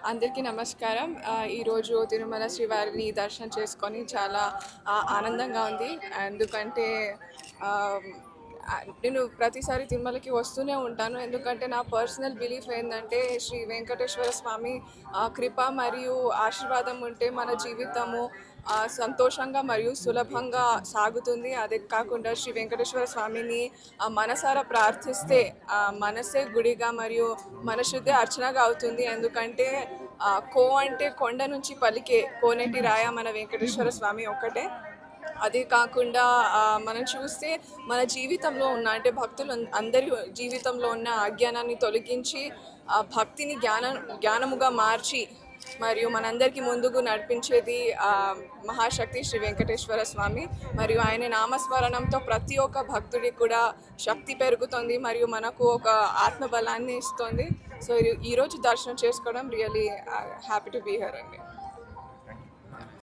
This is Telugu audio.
అందరికీ నమస్కారం. ఈరోజు తిరుమల శ్రీవారిని దర్శనం చేసుకొని చాలా ఆనందంగా ఉంది. ఎందుకంటే నేను ప్రతిసారి తిరుమలకి వస్తూనే ఉంటాను. ఎందుకంటే నా పర్సనల్ బిలీఫ్ ఏంటంటే శ్రీ వెంకటేశ్వర స్వామి కృప మరియు ఆశీర్వాదం ఉంటే మన జీవితము సంతోషంగా మరియు సులభంగా సాగుతుంది. అదే కాకుండా శ్రీ వెంకటేశ్వర స్వామిని మనసారా ప్రార్థిస్తే మనసే గుడిగా మరియు మనశుద్ధి అర్చనగా అవుతుంది. ఎందుకంటే కో అంటే కొండ నుంచి పలికే కోనేటి రాయ మన వెంకటేశ్వర స్వామి ఒక్కటే. అదే కాకుండా మనం చూస్తే మన జీవితంలో ఉన్న అంటే భక్తులు అందరి జీవితంలో ఉన్న అజ్ఞానాన్ని తొలగించి భక్తిని జ్ఞానముగా మార్చి మరియు మనందరికీ ముందుకు నడిపించేది మహాశక్తి శ్రీ వెంకటేశ్వర స్వామి. మరియు ఆయన నామస్మరణంతో ప్రతి ఒక్క భక్తుడికి కూడా శక్తి పెరుగుతుంది మరియు మనకు ఒక ఆత్మబలాన్ని ఇస్తుంది. సో ఈరోజు దర్శనం చేసుకోవడం really happy to be here అండి.